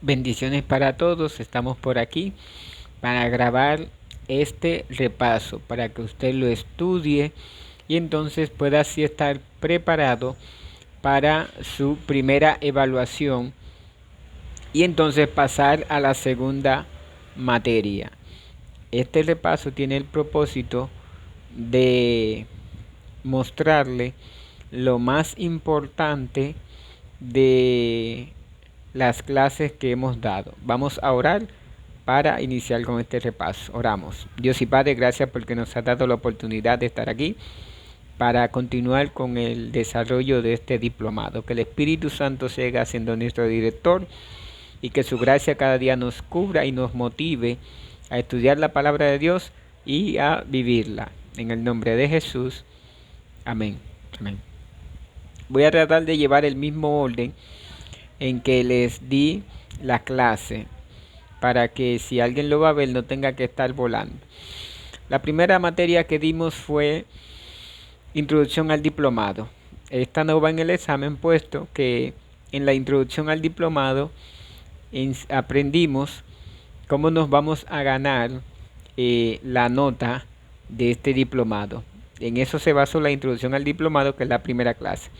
Bendiciones para todos. Estamos por aquí para grabar este repaso, para que usted lo estudie y entonces pueda así estar preparado para su primera evaluación y entonces pasar a la segunda materia. Este repaso tiene el propósito de mostrarle lo más importante de las clases que hemos dado. Vamos a orar para iniciar con este repaso. Oramos. Dios y Padre, gracias porque nos ha dado la oportunidad de estar aquí para continuar con el desarrollo de este diplomado. Que el Espíritu Santo siga siendo nuestro director y que su gracia cada día nos cubra y nos motive a estudiar la palabra de Dios y a vivirla. En el nombre de Jesús. Amén. Amén. Voy a tratar de llevar el mismo orden en que les di la clase para que si alguien lo va a ver no tenga que estar volando. La primera materia que dimos fue Introducción al Diplomado. Esta no va en el examen, puesto que en la Introducción al Diplomado aprendimos cómo nos vamos a ganar la nota de este diplomado. En eso se basó la Introducción al Diplomado, que es la primera clase.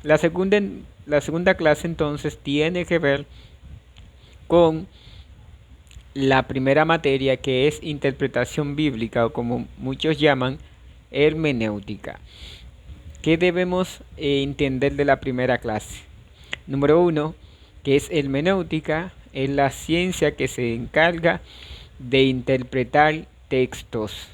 La segunda clase entonces tiene que ver con la primera materia, que es interpretación bíblica, o como muchos llaman, hermenéutica. ¿Qué debemos entender de la primera clase? Número 1, que es hermenéutica, es la ciencia que se encarga de interpretar textos.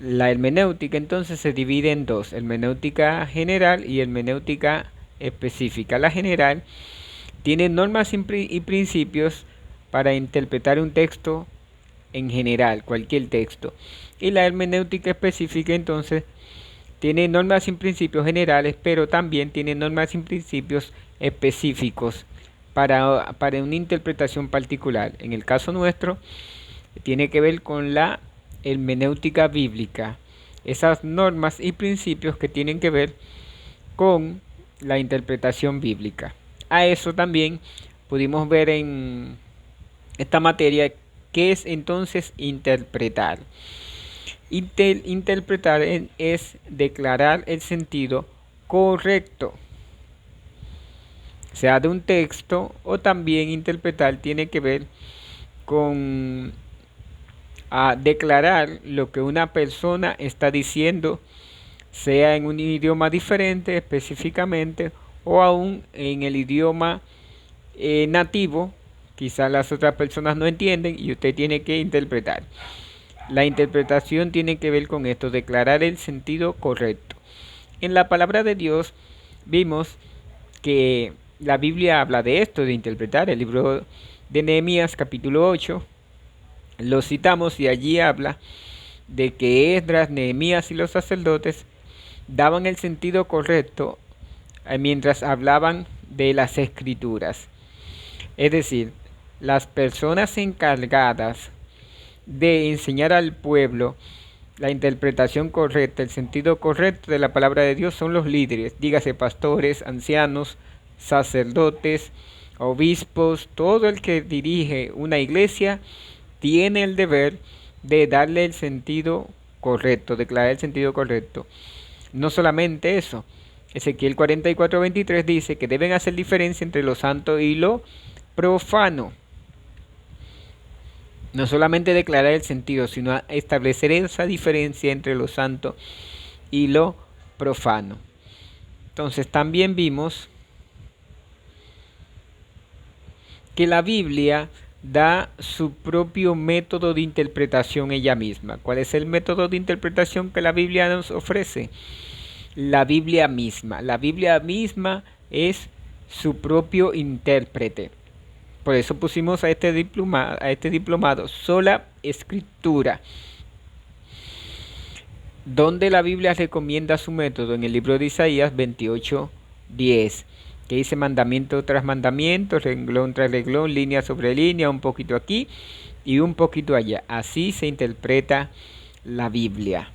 La hermenéutica entonces se divide en dos: hermenéutica general y hermenéutica específica. La general tiene normas y principios para interpretar un texto en general, cualquier texto. Y la hermenéutica específica entonces tiene normas y principios generales, pero también tiene normas y principios específicos para una interpretación particular. En el caso nuestro, tiene que ver con la hermenéutica bíblica, esas normas y principios que tienen que ver con la interpretación bíblica. A eso también pudimos ver en esta materia qué es entonces interpretar. Interpretar es declarar el sentido correcto, sea de un texto, o también interpretar tiene que ver con declarar lo que una persona está diciendo, sea en un idioma diferente específicamente o aún en el idioma nativo. Quizás las otras personas no entienden y usted tiene que interpretar. La interpretación tiene que ver con esto, declarar el sentido correcto. En la palabra de Dios vimos que la Biblia habla de esto, de interpretar. El libro de Nehemías capítulo 8 lo citamos y allí habla de que Esdras, Nehemías y los sacerdotes daban el sentido correcto mientras hablaban de las escrituras. Es decir, las personas encargadas de enseñar al pueblo la interpretación correcta, el sentido correcto de la palabra de Dios son los líderes, dígase pastores, ancianos, sacerdotes, obispos. Todo el que dirige una iglesia tiene el deber de darle el sentido correcto, declarar el sentido correcto. No solamente eso, Ezequiel 44:23 dice que deben hacer diferencia entre lo santo y lo profano. No solamente declarar el sentido, sino establecer esa diferencia entre lo santo y lo profano. Entonces también vimos que la Biblia da su propio método de interpretación ella misma. ¿Cuál es el método de interpretación que la Biblia nos ofrece? La Biblia misma. La Biblia misma es su propio intérprete. Por eso pusimos a este diplomado sola escritura, donde la Biblia recomienda su método en el libro de Isaías 28:10, que dice mandamiento tras mandamiento, renglón tras renglón, línea sobre línea, un poquito aquí y un poquito allá. Así se interpreta la Biblia.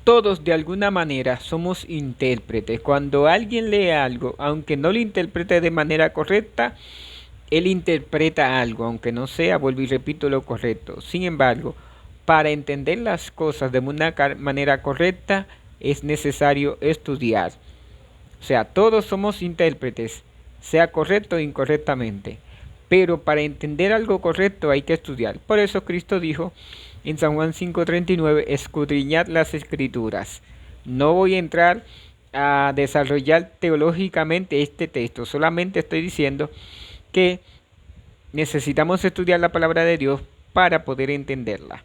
Todos de alguna manera somos intérpretes. Cuando alguien lee algo, aunque no lo interprete de manera correcta, él interpreta algo, aunque no sea, vuelvo y repito, lo correcto. Sin embargo, para entender las cosas de una manera correcta, es necesario estudiar. O sea, todos somos intérpretes, sea correcto o incorrectamente. Pero para entender algo correcto hay que estudiar. Por eso Cristo dijo en San Juan 5:39, escudriñad las escrituras. No voy a entrar a desarrollar teológicamente este texto, solamente estoy diciendo que necesitamos estudiar la palabra de Dios para poder entenderla.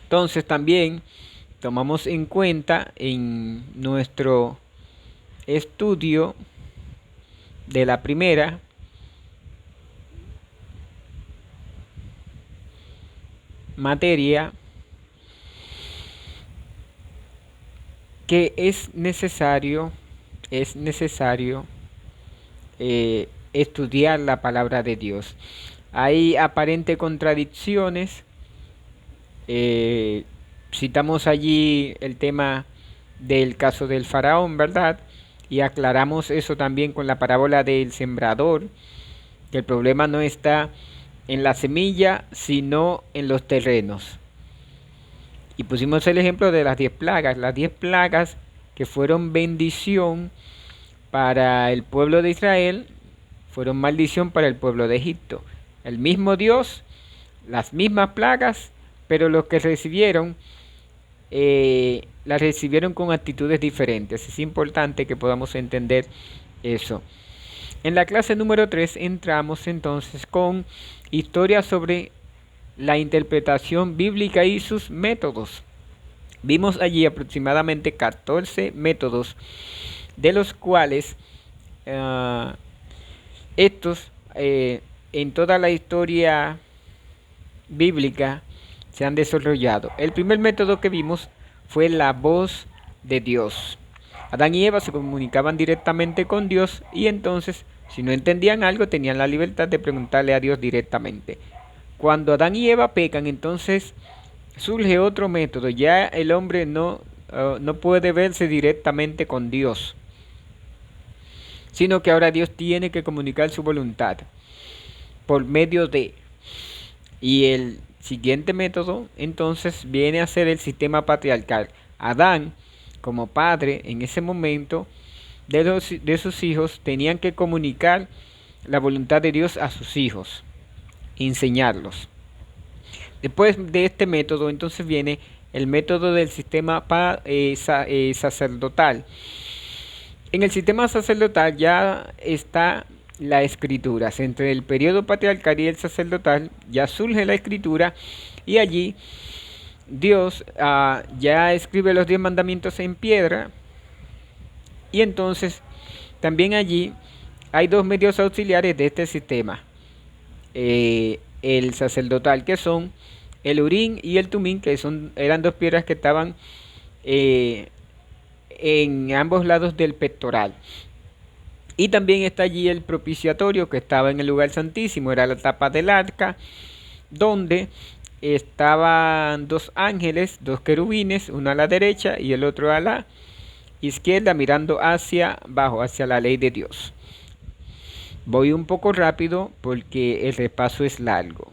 Entonces también tomamos en cuenta en nuestro estudio de la primera materia que es necesario estudiar la palabra de Dios. Hay aparentes contradicciones. Citamos allí el tema del caso del faraón, ¿verdad? Y aclaramos eso también con la parábola del sembrador, que el problema no está en la semilla, sino en los terrenos. Y pusimos el ejemplo de las 10 plagas. Las 10 plagas que fueron bendición para el pueblo de Israel, fueron maldición para el pueblo de Egipto. El mismo Dios, las mismas plagas, pero los que recibieron, las recibieron con actitudes diferentes. Es importante que podamos entender eso. En la clase número 3 entramos entonces con historia sobre la interpretación bíblica y sus métodos. Vimos allí aproximadamente 14 métodos, de los cuales estos en toda la historia bíblica se han desarrollado. El primer método que vimos fue la voz de Dios. Adán y Eva se comunicaban directamente con Dios y entonces, si no entendían algo, tenían la libertad de preguntarle a Dios directamente. Cuando Adán y Eva pecan, entonces surge otro método. Ya el hombre no puede verse directamente con Dios, sino que ahora Dios tiene que comunicar su voluntad por medio de... Y el siguiente método entonces viene a ser el sistema patriarcal. Adán, como padre en ese momento de sus hijos, tenían que comunicar la voluntad de Dios a sus hijos, enseñarlos. Después de este método entonces viene el método del sistema sacerdotal. En el sistema sacerdotal ya está la escritura. Entre el periodo patriarcal y el sacerdotal ya surge la escritura y allí Dios ya escribe los 10 mandamientos en piedra, y entonces también allí hay dos medios auxiliares de este sistema, el sacerdotal, que son el Urim y el Tumim, que eran dos piedras que estaban en ambos lados del pectoral. Y también está allí el propiciatorio, que estaba en el lugar santísimo, era la tapa del arca, donde estaban dos ángeles, dos querubines, uno a la derecha y el otro a la izquierda, mirando hacia abajo, hacia la ley de Dios. Voy un poco rápido porque el repaso es largo.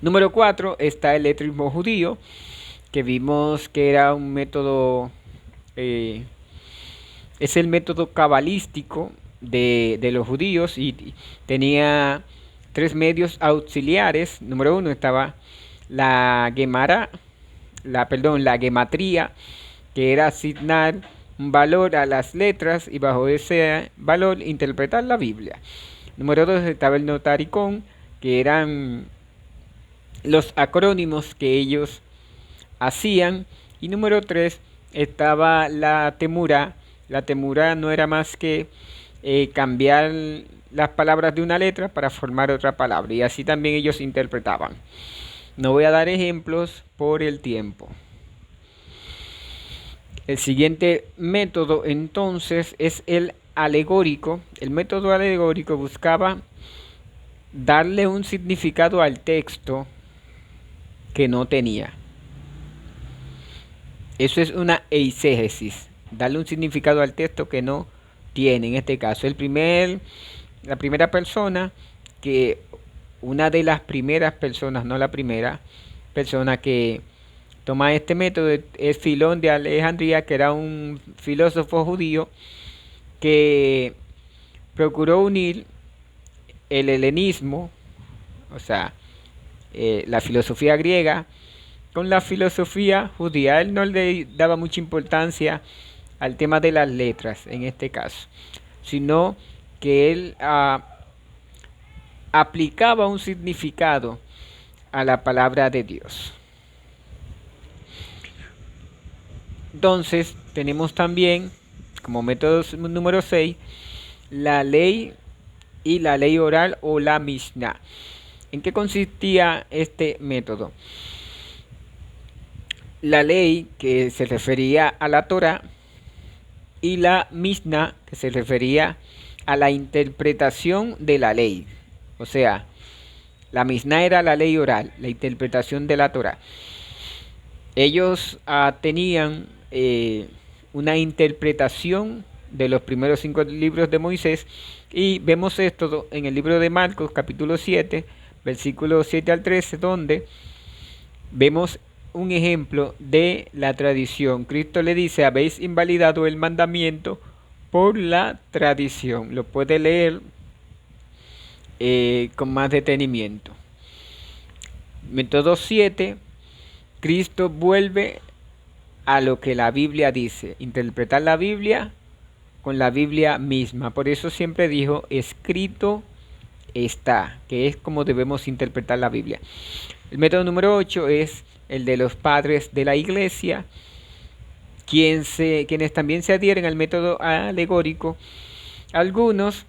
Número 4 está el letrismo judío, que vimos que era un método, es el método cabalístico de los judíos, y tenía 3 medios auxiliares. Número 1 estaba la gematría, que era asignar un valor a las letras y bajo ese valor interpretar la Biblia. Número 2 estaba el notaricón, que eran los acrónimos que ellos hacían. Y número 3 estaba la temura. La temura no era más que cambiar las palabras de una letra para formar otra palabra, y así también ellos interpretaban. No voy a dar ejemplos por el tiempo. El siguiente método entonces es el alegórico. El método alegórico buscaba darle un significado al texto que no tenía. Eso es una eisegesis, darle un significado al texto que no tiene. En este caso, la primera persona, que una de las primeras personas, no la primera persona que toma este método, es Filón de Alejandría, que era un filósofo judío que procuró unir el helenismo, o sea, la filosofía griega, con la filosofía judía. Él no le daba mucha importancia al tema de las letras en este caso, sino que él aplicaba un significado a la palabra de Dios. Entonces tenemos también como método número 6 la ley y la ley oral o la Mishnah. ¿En qué consistía este método? La ley, que se refería a la Torá, y la Mishnah, que se refería a la interpretación de la ley. O sea, la Mishnah era la ley oral, la interpretación de la Torá. Ellos tenían una interpretación de los primeros 5 libros de Moisés, y vemos esto en el libro de Marcos capítulo 7, versículos 7 al 13, donde vemos un ejemplo de la tradición. Cristo le dice: habéis invalidado el mandamiento por la tradición. Lo puede leer con más detenimiento. Método 7. Cristo vuelve a lo que la Biblia dice, interpretar la Biblia con la Biblia misma. Por eso siempre dijo: escrito está, que es como debemos interpretar la Biblia. El método número 8 es el de los padres de la iglesia, quienes también se adhieren al método alegórico. Algunos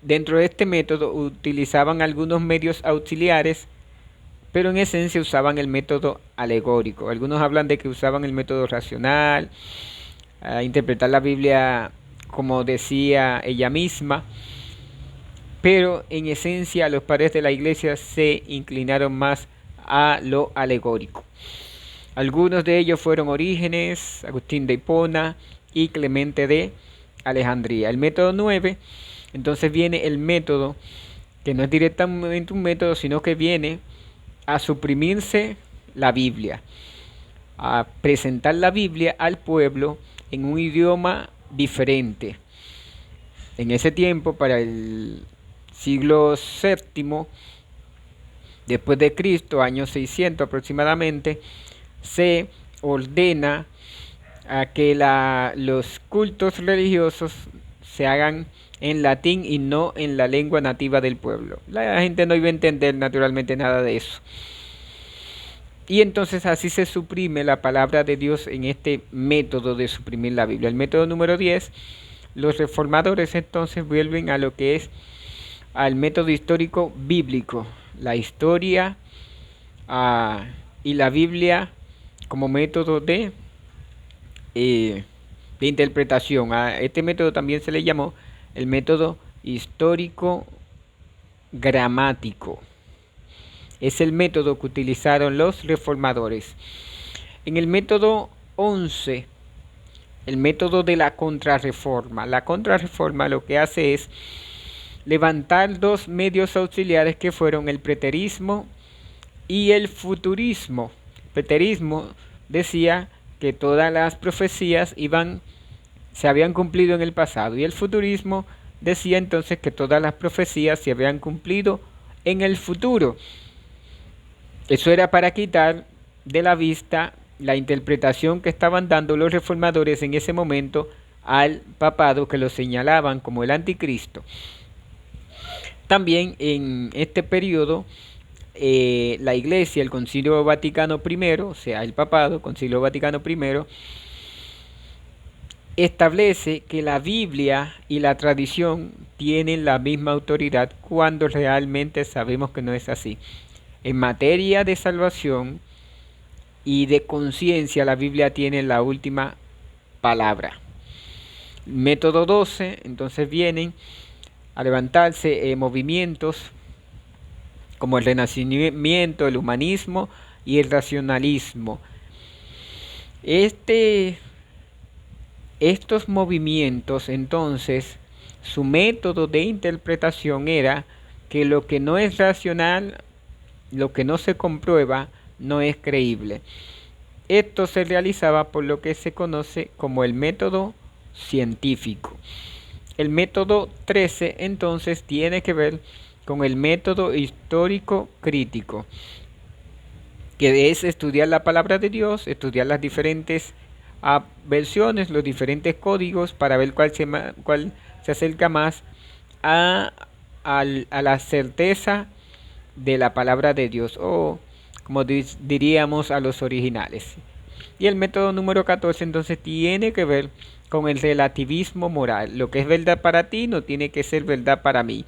dentro de este método utilizaban algunos medios auxiliares, pero en esencia usaban el método alegórico. Algunos hablan de que usaban el método racional, a interpretar la Biblia como decía ella misma, pero en esencia los padres de la iglesia se inclinaron más a lo alegórico. Algunos de ellos fueron Orígenes, Agustín de Hipona y Clemente de Alejandría. El método 9, entonces viene el método que no es directamente un método, sino que viene a suprimirse la Biblia, a presentar la Biblia al pueblo en un idioma diferente. En ese tiempo, para el siglo VII después de Cristo, año 600 aproximadamente, se ordena a que los cultos religiosos se hagan en latín y no en la lengua nativa del pueblo. La gente no iba a entender naturalmente nada de eso. Y entonces así se suprime la palabra de Dios en este método de suprimir la Biblia. El método número 10, los reformadores entonces vuelven a lo que es al método histórico bíblico, la historia y la Biblia como método de interpretación. A este método también se le llamó el método histórico gramático. Es el método que utilizaron los reformadores. En el método 11, el método de la contrarreforma. La contrarreforma lo que hace es levantar dos medios auxiliares que fueron el preterismo y el futurismo. El preterismo decía que todas las profecías se habían cumplido en el pasado, y el futurismo decía entonces que todas las profecías se habían cumplido en el futuro. Eso era para quitar de la vista la interpretación que estaban dando los reformadores en ese momento al papado, que lo señalaban como el anticristo. También en este periodo la Iglesia, el Concilio Vaticano I, o sea, el papado, Concilio Vaticano I, establece que la Biblia y la tradición tienen la misma autoridad, cuando realmente sabemos que no es así. En materia de salvación y de conciencia, la Biblia tiene la última palabra. Método 12, entonces vienen a levantarse movimientos como el Renacimiento, el humanismo y el racionalismo. Estos movimientos, entonces, su método de interpretación era que lo que no es racional, lo que no se comprueba, no es creíble. Esto se realizaba por lo que se conoce como el método científico. El método 13 entonces tiene que ver con el método histórico crítico, que es estudiar la palabra de Dios, estudiar las diferentes versiones, los diferentes códigos para ver cuál se acerca más a, a la certeza de la palabra de Dios, o como diríamos, a los originales. Y el método número 14 entonces tiene que ver con el relativismo moral. Lo que es verdad para ti no tiene que ser verdad para mí.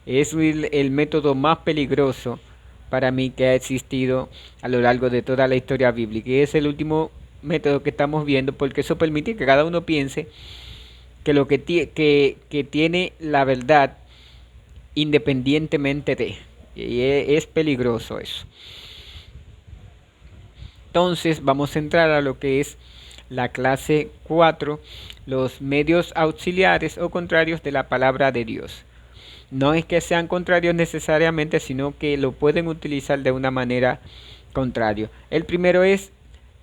Es el método más peligroso para mí que ha existido a lo largo de toda la historia bíblica. Y es el último método que estamos viendo, porque eso permite que cada uno piense que lo que tiene la verdad independientemente de. Y es peligroso eso. Entonces vamos a entrar a lo que es la clase 4, los medios auxiliares o contrarios de la palabra de Dios. No es que sean contrarios necesariamente, sino que lo pueden utilizar de una manera contraria. El primero es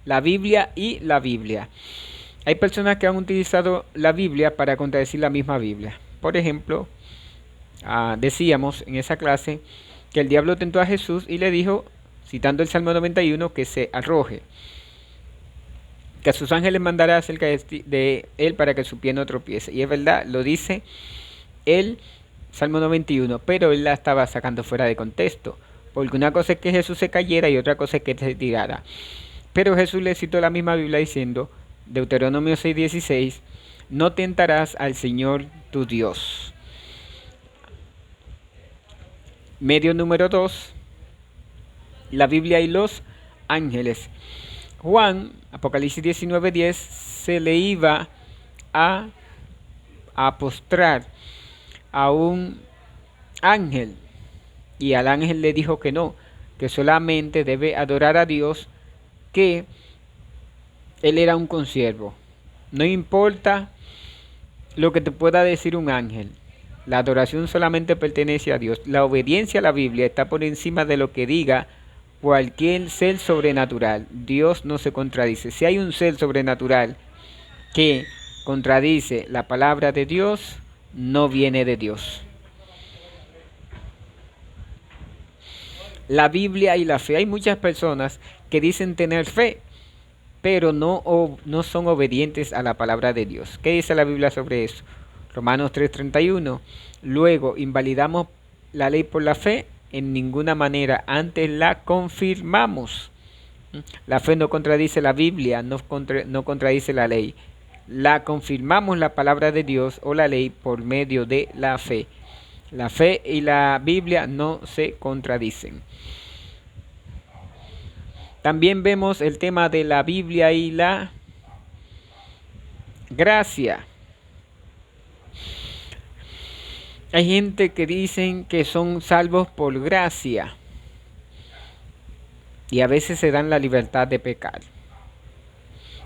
la Biblia y la Biblia. Hay personas que han utilizado la Biblia para contradecir la misma Biblia. Por ejemplo, decíamos en esa clase que el diablo tentó a Jesús y le dijo, citando el Salmo 91, que se arroje, que a sus ángeles mandará acerca de él para que su pie no tropiece. Y es verdad, lo dice el Salmo 91, pero él la estaba sacando fuera de contexto, porque una cosa es que Jesús se cayera y otra cosa es que se tirara. Pero Jesús le citó la misma Biblia diciendo, Deuteronomio 6:16, no tentarás al Señor tu Dios. Medio número 2, la Biblia y los ángeles. Juan, Apocalipsis 19:10, se le iba a postrar a un ángel, y al ángel le dijo que no, que solamente debe adorar a Dios, que él era un consiervo. No importa lo que te pueda decir un ángel, la adoración solamente pertenece a Dios. La obediencia a la Biblia está por encima de lo que diga cualquier ser sobrenatural. Dios no se contradice. Si hay un ser sobrenatural que contradice la palabra de Dios, no viene de Dios. La Biblia y la fe. Hay muchas personas que dicen tener fe, pero no son obedientes a la palabra de Dios. ¿Qué dice la Biblia sobre eso? Romanos 3:31. Luego, ¿invalidamos la ley por la fe? En ninguna manera, antes la confirmamos. La fe no contradice la Biblia, no contradice la ley. La confirmamos, la palabra de Dios o la ley, por medio de la fe. La fe y la Biblia no se contradicen. También vemos el tema de la Biblia y la gracia. Hay gente que dicen que son salvos por gracia y a veces se dan la libertad de pecar,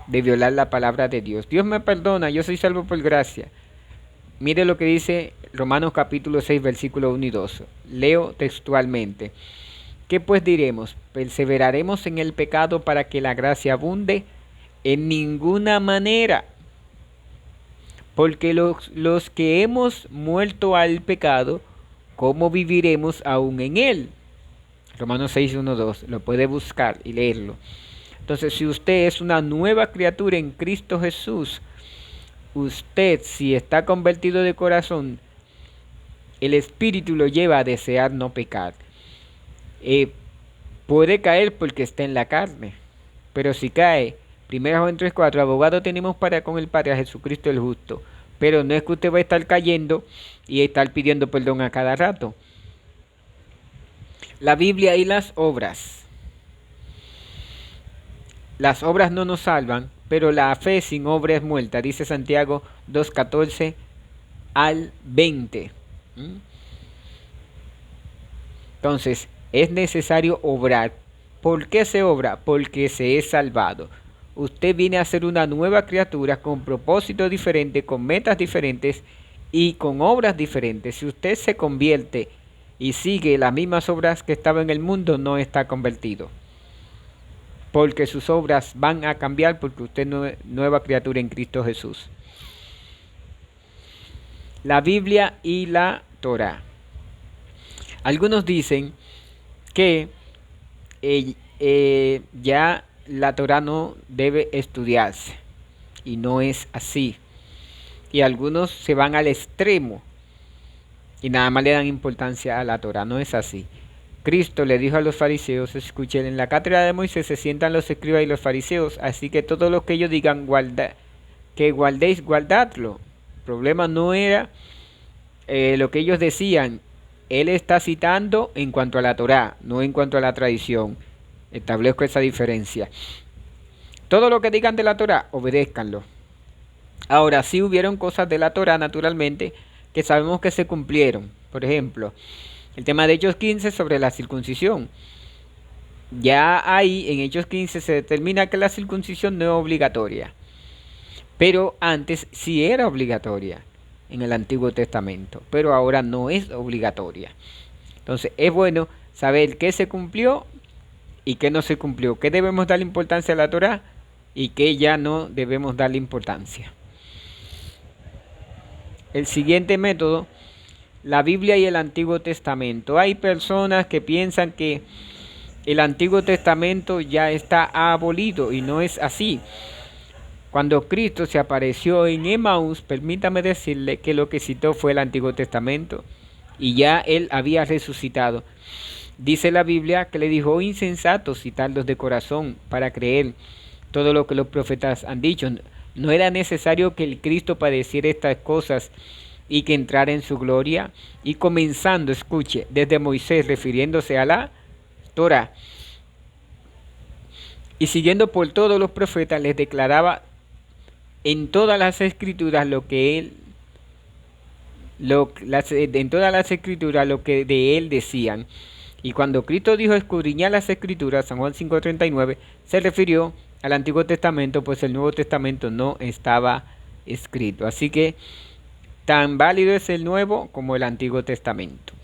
de violar la palabra de Dios. Dios me perdona, yo soy salvo por gracia. Mire lo que dice Romanos capítulo 6, versículo 1 y 2. Leo textualmente. ¿Qué pues diremos? ¿Perseveraremos en el pecado para que la gracia abunde? En ninguna manera. Porque los que hemos muerto al pecado, ¿cómo viviremos aún en él? Romanos 6, 1, 2. Lo puede buscar y leerlo. Entonces, si usted es una nueva criatura en Cristo Jesús, usted, si está convertido de corazón, el Espíritu lo lleva a desear no pecar. Puede caer porque está en la carne, pero si cae, 1 Juan 3:4, abogado tenemos para con el Padre, a Jesucristo el justo. Pero no es que usted va a estar cayendo y estar pidiendo perdón a cada rato. La Biblia y las obras. Las obras no nos salvan, pero la fe sin obra es muerta, dice Santiago 2:14 al 20. Entonces, Es necesario obrar. ¿Por qué se obra? Porque se es salvado. Usted viene a ser una nueva criatura con propósitos diferentes, con metas diferentes y con obras diferentes. Si usted se convierte y sigue las mismas obras que estaba en el mundo, no está convertido. Porque sus obras van a cambiar porque usted no es nueva criatura en Cristo Jesús. La Biblia y la Torá. Algunos dicen que ya la Torá no debe estudiarse y no es así. Y algunos se van al extremo y nada más le dan importancia a la Torá. No es así. Cristo le dijo a los fariseos, escuchen, en la cátedra de Moisés se sientan los escribas y los fariseos, así que todo lo que ellos digan, que guardéis, guardadlo. El problema no era lo que ellos decían. Él está citando en cuanto a la Torá, no en cuanto a la tradición. Establezco esa diferencia. Todo lo que digan de la Torá, obedézcanlo. Ahora, sí hubieron cosas de la Torá, naturalmente, que sabemos que se cumplieron. Por ejemplo, el tema de Hechos 15 sobre la circuncisión. Ya ahí, en Hechos 15, se determina que la circuncisión no es obligatoria. Pero antes sí era obligatoria en el Antiguo Testamento, pero ahora no es obligatoria. Entonces, es bueno saber qué se cumplió y qué no se cumplió, qué debemos darle importancia a la Torá y qué ya no debemos darle importancia. El siguiente método, la Biblia y el Antiguo Testamento. Hay personas que piensan que el Antiguo Testamento ya está abolido y no es así. Cuando Cristo se apareció en Emaús, permítame decirle que lo que citó fue el Antiguo Testamento y ya él había resucitado. Dice la Biblia que le dijo, oh insensatos, citarlos de corazón para creer todo lo que los profetas han dicho. ¿No era necesario que el Cristo padeciera estas cosas y que entrara en su gloria? Y comenzando, escuche, desde Moisés, refiriéndose a la Torá, y siguiendo por todos los profetas, les declaraba en todas las escrituras en todas las escrituras lo que de él decían. Y cuando Cristo dijo escudriñar las escrituras, San Juan 5:39, se refirió al Antiguo Testamento, pues el Nuevo Testamento no estaba escrito. Así que tan válido es el Nuevo como el Antiguo Testamento.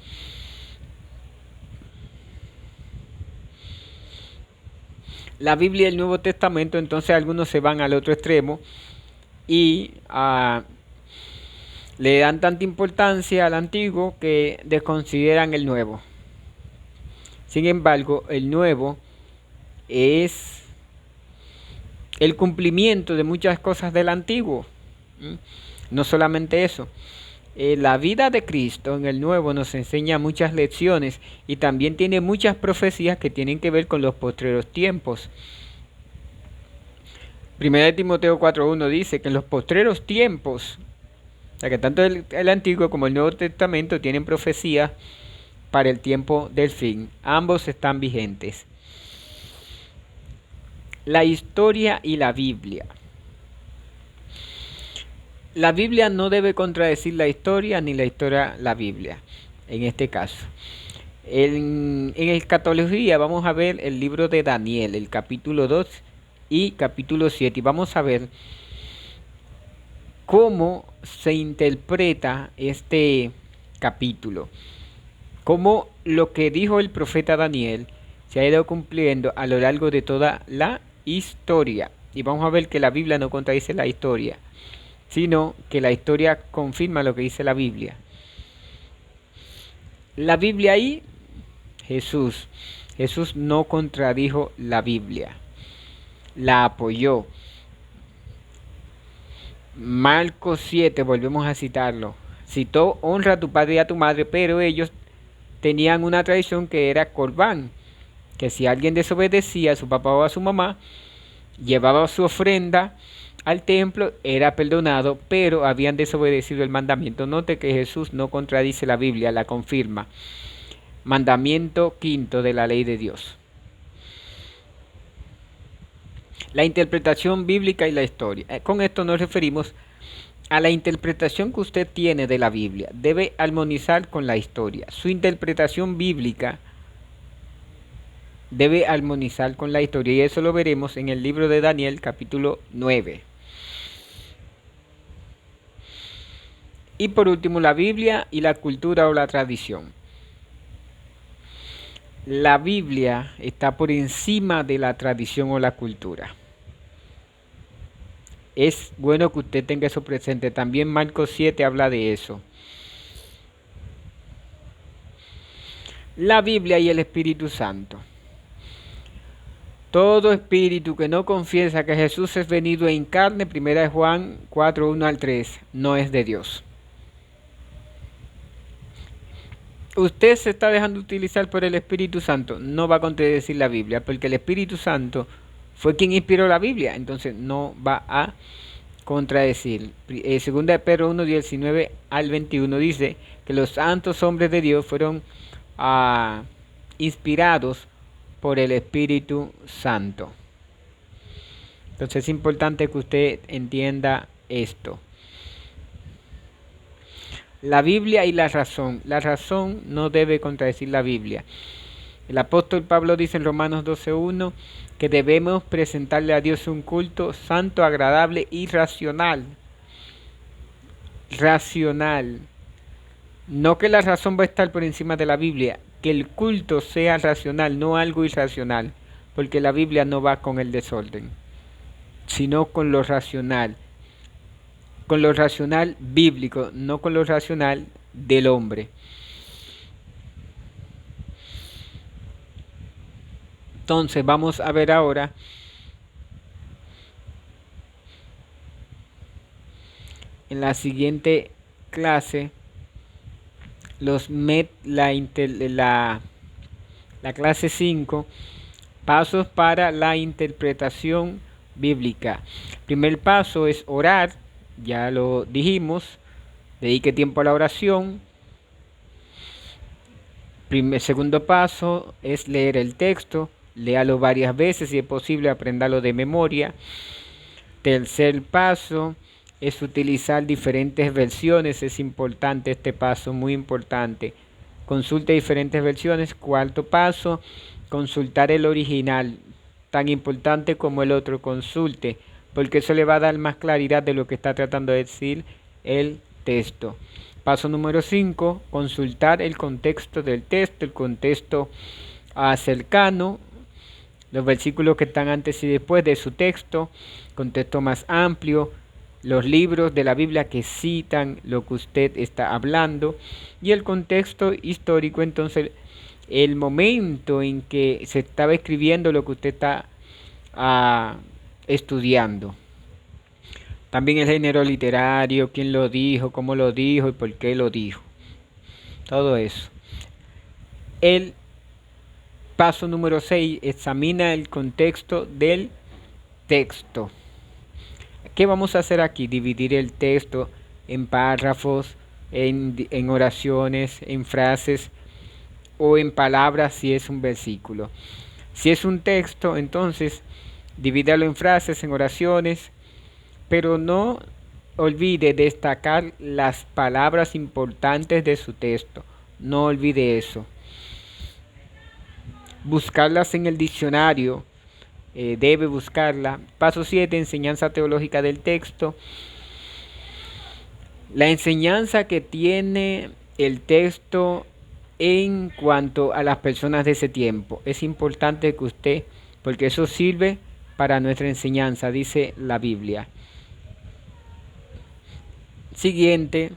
La Biblia y el Nuevo Testamento, entonces algunos se van al otro extremo y le dan tanta importancia al Antiguo que desconsideran el Nuevo. Sin embargo, el Nuevo es el cumplimiento de muchas cosas del Antiguo. No solamente eso. La vida de Cristo en el Nuevo nos enseña muchas lecciones y también tiene muchas profecías que tienen que ver con los postreros tiempos. 1 Timoteo 4:1 dice que en los postreros tiempos, o sea que tanto el Antiguo como el Nuevo Testamento tienen profecías para el tiempo del fin. Ambos están vigentes. La historia y la Biblia. La Biblia no debe contradecir la historia ni la historia la Biblia, en este caso. En escatología vamos a ver el libro de Daniel, el capítulo 2 y capítulo 7. Y vamos a ver cómo se interpreta este capítulo. Cómo lo que dijo el profeta Daniel se ha ido cumpliendo a lo largo de toda la historia. Y vamos a ver que la Biblia no contradice la historia, sino que la historia confirma lo que dice la Biblia. La Biblia y Jesús. Jesús no contradijo la Biblia, la apoyó. Marcos 7, volvemos a citarlo. Citó, honra a tu padre y a tu madre, pero ellos tenían una tradición que era Corbán, que si alguien desobedecía a su papá o a su mamá, llevaba su ofrenda al templo, era perdonado, pero habían desobedecido el mandamiento. Note que Jesús no contradice la Biblia, la confirma. Mandamiento quinto de la ley de Dios. La interpretación bíblica y la historia. Con esto nos referimos a la interpretación que usted tiene de la Biblia. Debe armonizar con la historia. Su interpretación bíblica debe armonizar con la historia, y eso lo veremos en el libro de Daniel, capítulo 9. Y por último, la Biblia y la cultura o la tradición. La Biblia está por encima de la tradición o la cultura. Es bueno que usted tenga eso presente. También Marcos 7 habla de eso. La Biblia y el Espíritu Santo. Todo espíritu que no confiesa que Jesús es venido en carne, 1 Juan 4, 1 al 3, no es de Dios. Usted se está dejando utilizar por el Espíritu Santo, no va a contradecir la Biblia, porque el Espíritu Santo fue quien inspiró la Biblia, entonces no va a contradecir. Segunda de Pedro 1, 19 al 21 dice que los santos hombres de Dios fueron inspirados por el Espíritu Santo. Entonces es importante que usted entienda esto. La Biblia y la razón. La razón no debe contradecir la Biblia. El apóstol Pablo dice en Romanos 12:1 que debemos presentarle a Dios un culto santo, agradable y racional. Racional. No que la razón va a estar por encima de la Biblia, que el culto sea racional, no algo irracional, porque la Biblia no va con el desorden, sino con lo racional bíblico, no con lo racional del hombre. Entonces vamos a ver ahora en la siguiente clase la clase 5, pasos para la interpretación bíblica. Primer paso es orar, ya lo dijimos, dedique tiempo a la oración. Segundo paso es leer el texto, léalo varias veces, si es posible, apréndalo de memoria. Tercer paso es utilizar diferentes versiones, es importante este paso, muy importante. Consulte diferentes versiones. Cuarto paso, consultar el original, tan importante como el otro, consulte, porque eso le va a dar más claridad de lo que está tratando de decir el texto. Paso número 5, consultar el contexto del texto, el contexto cercano, los versículos que están antes y después de su texto, contexto más amplio, los libros de la Biblia que citan lo que usted está hablando, y el contexto histórico, entonces el momento en que se estaba escribiendo lo que usted está estudiando. También el género literario, quién lo dijo, cómo lo dijo y por qué lo dijo. Todo eso. El paso número 6, examina el contexto del texto. ¿Qué vamos a hacer aquí? Dividir el texto en párrafos, en oraciones, en frases o en palabras si es un versículo. Si es un texto, entonces divídalo en frases, en oraciones, pero no olvide destacar las palabras importantes de su texto. No olvide eso. Buscarlas en el diccionario. Debe buscarla. Paso 7, enseñanza teológica del texto. La enseñanza que tiene el texto en cuanto a las personas de ese tiempo. Es importante que usted, porque eso sirve para nuestra enseñanza, dice la Biblia. Siguiente,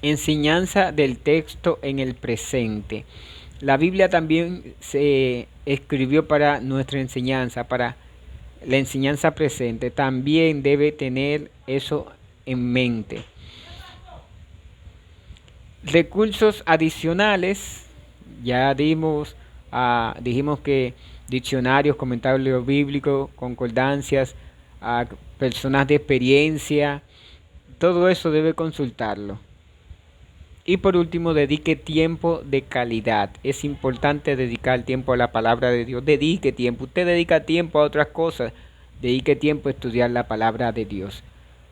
enseñanza del texto en el presente. La Biblia también se escribió para nuestra enseñanza, para la enseñanza presente. También debe tener eso en mente. Recursos adicionales, ya dijimos que diccionarios, comentarios bíblicos, concordancias, personas de experiencia, todo eso debe consultarlo. Y por último, dedique tiempo de calidad. Es importante dedicar tiempo a la palabra de Dios. Dedique tiempo. Usted dedica tiempo a otras cosas. Dedique tiempo a estudiar la palabra de Dios.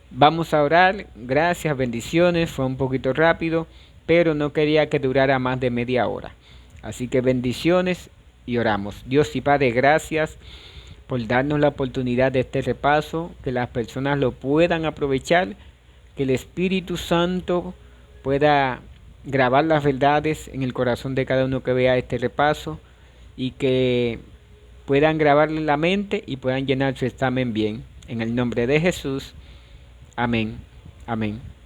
Vamos a orar. Gracias, bendiciones. Fue un poquito rápido, pero no quería que durara más de media hora. Así que bendiciones y oramos. Dios y Padre, gracias por darnos la oportunidad de este repaso, que las personas lo puedan aprovechar, que el Espíritu Santo pueda grabar las verdades en el corazón de cada uno que vea este repaso y que puedan grabarle en la mente y puedan llenar su examen bien. En el nombre de Jesús. Amén. Amén.